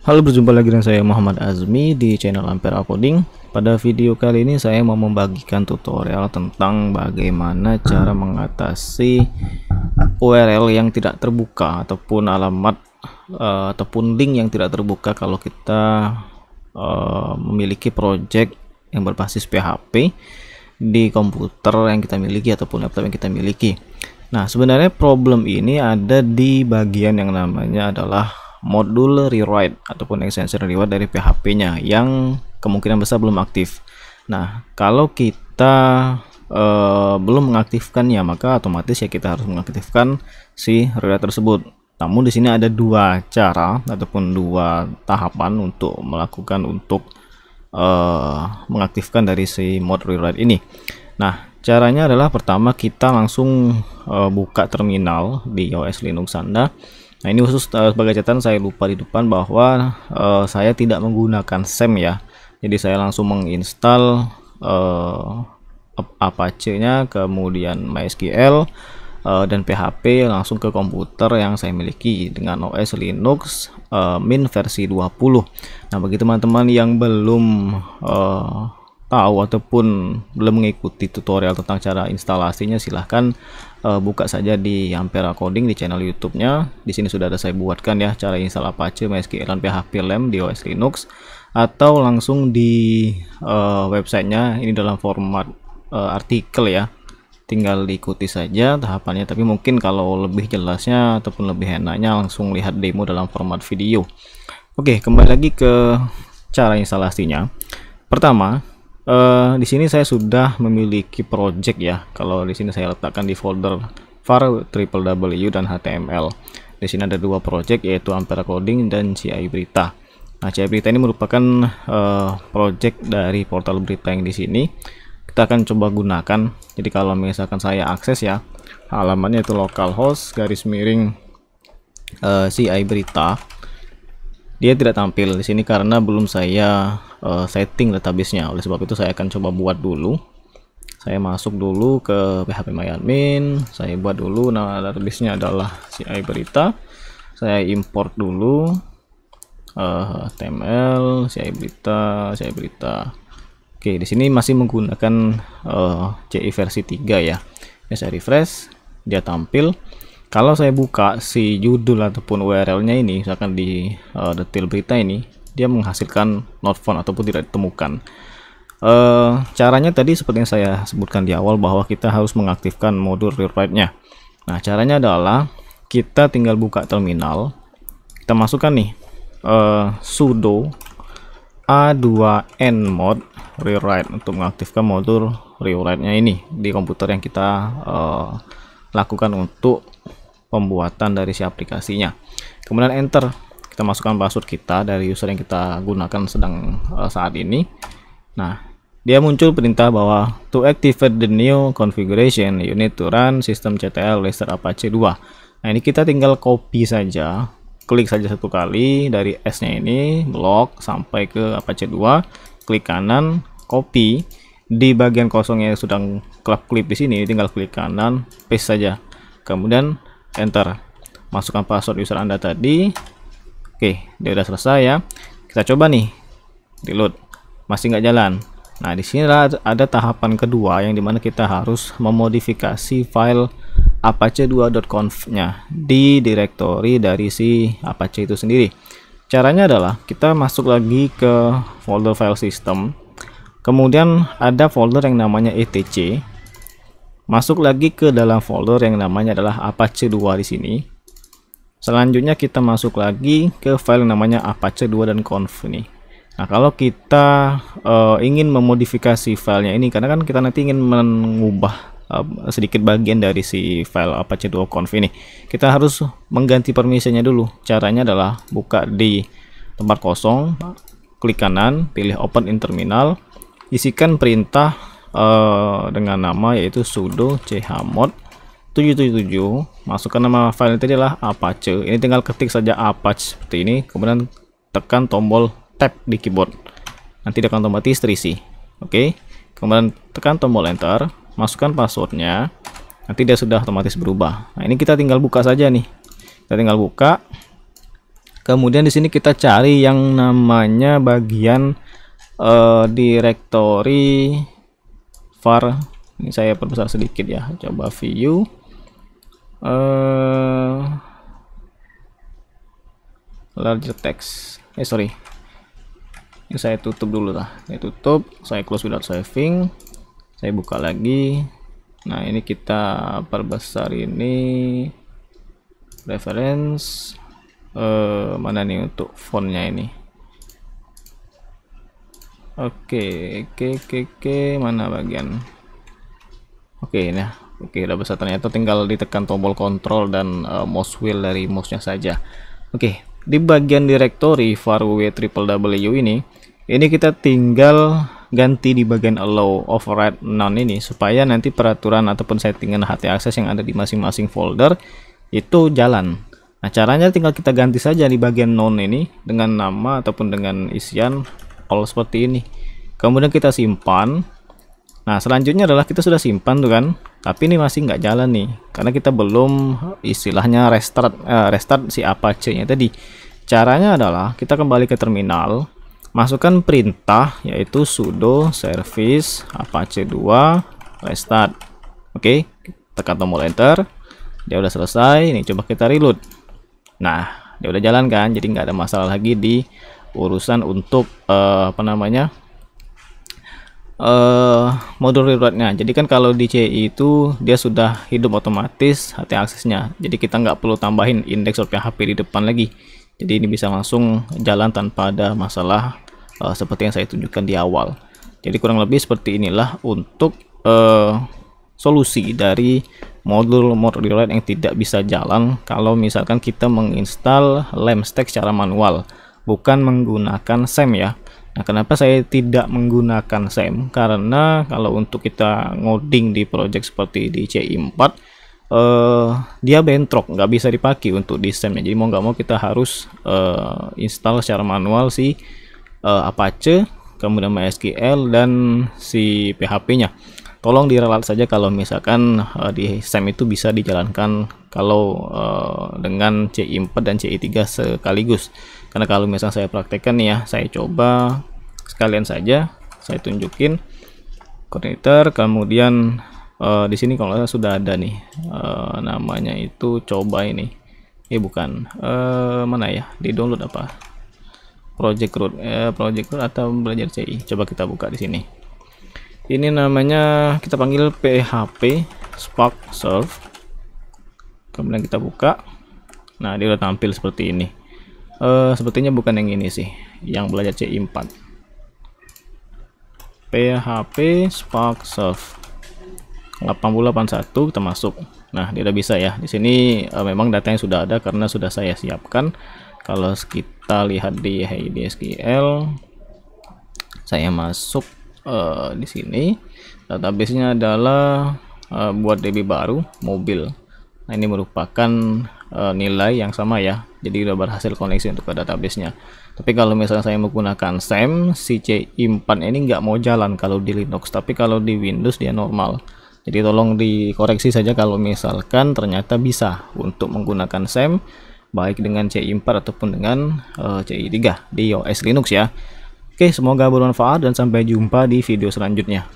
Halo, berjumpa lagi dengan saya Muhammad Azmi di channel Ampere Coding. Pada video kali ini saya mau membagikan tutorial tentang bagaimana cara mengatasi URL yang tidak terbuka ataupun alamat ataupun link yang tidak terbuka kalau kita memiliki project yang berbasis PHP di komputer yang kita miliki ataupun laptop yang kita miliki. Nah, sebenarnya problem ini ada di bagian yang namanya adalah modul rewrite ataupun extension rewrite dari PHP-nya yang kemungkinan besar belum aktif. Nah, kalau kita belum mengaktifkannya, maka otomatis ya kita harus mengaktifkan si rewrite tersebut. Namun di sini ada dua cara ataupun dua tahapan untuk melakukan mengaktifkan dari si mod rewrite ini. Nah, caranya adalah pertama kita langsung buka terminal di OS Linux Anda. Nah, ini khusus sebagai catatan, saya lupa di depan bahwa saya tidak menggunakan SEM ya. Jadi saya langsung menginstal Apache-nya, kemudian MySQL dan PHP langsung ke komputer yang saya miliki dengan OS Linux Mint versi 20. Nah, bagi teman-teman yang belum tahu ataupun belum mengikuti tutorial tentang cara instalasinya, silahkan buka saja di Ampere Coding di channel YouTube-nya. Di sini sudah ada saya buatkan ya cara install Apache, MySQL dan PHP LAMP di OS Linux, atau langsung di websitenya. Ini dalam format artikel ya, tinggal diikuti saja tahapannya. Tapi mungkin kalau lebih jelasnya ataupun lebih enaknya langsung lihat demo dalam format video. Oke, kembali lagi ke cara instalasinya. Pertama, di sini saya sudah memiliki project ya. Kalau di sini saya letakkan di folder var www dan html. Di sini ada dua project, yaitu Ampere Coding dan CI Berita. Nah, CI Berita ini merupakan project dari portal berita yang di sini kita akan coba gunakan. Jadi kalau misalkan saya akses ya, halamannya itu localhost CI Berita, dia tidak tampil di sini karena belum saya setting database-nya. Oleh sebab itu saya akan coba buat dulu. Saya masuk dulu ke phpMyAdmin, saya buat dulu. Nah, database-nya adalah CI Berita. Saya import dulu HTML CI Berita. Oke, di sini masih menggunakan CI versi 3 ya. Saya refresh, dia tampil. Kalau saya buka si judul ataupun URL-nya ini, misalkan di detail berita ini, dia menghasilkan not found ataupun tidak ditemukan. Caranya tadi seperti yang saya sebutkan di awal bahwa kita harus mengaktifkan modul rewrite-nya. Nah, caranya adalah kita tinggal buka terminal, kita masukkan nih sudo a2nmod rewrite untuk mengaktifkan modul rewrite-nya ini di komputer yang kita lakukan untuk pembuatan dari si aplikasinya. Kemudian enter, kita masukkan password kita dari user yang kita gunakan saat ini. Nah, dia muncul perintah bahwa to activate the new configuration you need to run systemctl /apache 2. Nah, ini kita tinggal copy saja, klik saja satu kali dari S-nya ini, blok sampai ke Apache 2, klik kanan, copy. Di bagian kosong yang sudah klip di sini, tinggal klik kanan, paste saja. Kemudian enter, masukkan password user Anda tadi. Oke, dia udah selesai ya. Kita coba nih reload, masih nggak jalan. Nah, di sini ada tahapan kedua yang dimana kita harus memodifikasi file apache2.conf-nya di direktori dari si Apache itu sendiri. Caranya adalah kita masuk lagi ke folder file system, kemudian ada folder yang namanya etc. Masuk lagi ke dalam folder yang namanya adalah Apache 2 di sini. Selanjutnya kita masuk lagi ke file yang namanya Apache 2 dan conf ini. Nah, kalau kita ingin memodifikasi filenya ini, karena kan kita nanti ingin mengubah sedikit bagian dari si file Apache 2 conf ini, kita harus mengganti permisinya dulu. Caranya adalah buka di tempat kosong, klik kanan, pilih open in terminal, isikan perintah dengan nama yaitu sudo chmod 777, masukkan nama file tadi adalah Apache. Ini tinggal ketik saja Apache seperti ini, kemudian tekan tombol tab di keyboard, nanti dia akan otomatis terisi. Oke, kemudian tekan tombol enter, masukkan passwordnya, nanti dia sudah otomatis berubah. Nah, ini kita tinggal buka saja nih, kita tinggal buka, Kemudian di sini kita cari yang namanya bagian directory var. Ini saya perbesar sedikit ya, coba view larger text. Sorry, ini saya tutup dulu lah. Saya tutup, saya close without saving, saya buka lagi. Nah, ini kita perbesar ini reference. Mana nih untuk fontnya ini? Oke, mana bagian? Oke, nah, oke, udah besar. Ternyata tinggal ditekan tombol kontrol dan mouse wheel dari mouse-nya saja. Oke, di bagian directory var www ini kita tinggal ganti di bagian allow override none ini, supaya nanti peraturan ataupun settingan HT access yang ada di masing-masing folder itu jalan. Nah, caranya tinggal kita ganti saja di bagian none ini dengan nama ataupun dengan isian all seperti ini. Kemudian kita simpan. Nah, selanjutnya adalah kita sudah simpan tuh kan, tapi ini masih nggak jalan nih karena kita belum istilahnya restart si Apache-nya tadi. Caranya adalah kita kembali ke terminal, masukkan perintah yaitu sudo service apache 2 restart. Oke, tekan tombol enter. Dia udah selesai. Ini coba kita reload. Nah, dia udah jalan kan, jadi nggak ada masalah lagi di urusan untuk modul reloadnya. Jadi kan kalau di CI itu dia sudah hidup otomatis HT aksesnya, jadi kita nggak perlu tambahin indeks PHP di depan lagi. Jadi ini bisa langsung jalan tanpa ada masalah seperti yang saya tunjukkan di awal. Jadi kurang lebih seperti inilah untuk solusi dari modul reload yang tidak bisa jalan kalau misalkan kita menginstal lamstack secara manual, bukan menggunakan SEM ya. Nah, kenapa saya tidak menggunakan SEM? Karena kalau untuk kita ngoding di project seperti di CI4, dia bentrok, nggak bisa dipakai untuk di SEM -nya. Jadi mau nggak mau kita harus install secara manual si Apache, kemudian MySQL dan si PHP-nya. Tolong diralat saja kalau misalkan di SEM itu bisa dijalankan kalau dengan CI4 dan CI3 sekaligus. Karena kalau misalnya saya praktekkan nih ya, saya coba sekalian saja, saya tunjukin connector. Kemudian di sini kalau sudah ada nih namanya itu, coba ini. Bukan mana ya? Di download apa? Project root atau belajar CI. Coba kita buka di sini. Ini namanya kita panggil PHP Spark Serve. Kemudian kita buka. Nah, dia udah tampil seperti ini. Sepertinya bukan yang ini sih, yang belajar CI4. PHP Spark Serve 8081 kita masuk. Nah, dia udah bisa ya. Di sini memang datanya sudah ada karena sudah saya siapkan. Kalau kita lihat di HDSQL, saya masuk di sini, database-nya adalah buat DB baru mobil. Nah, ini merupakan nilai yang sama ya, jadi udah berhasil koneksi untuk ke database-nya. Tapi kalau misalnya saya menggunakan SEM, si CI4 ini nggak mau jalan kalau di Linux, tapi kalau di Windows dia normal. Jadi tolong dikoreksi saja kalau misalkan ternyata bisa untuk menggunakan SEM baik dengan CI4 ataupun dengan CI3 di OS Linux ya. Oke, semoga bermanfaat dan sampai jumpa di video selanjutnya.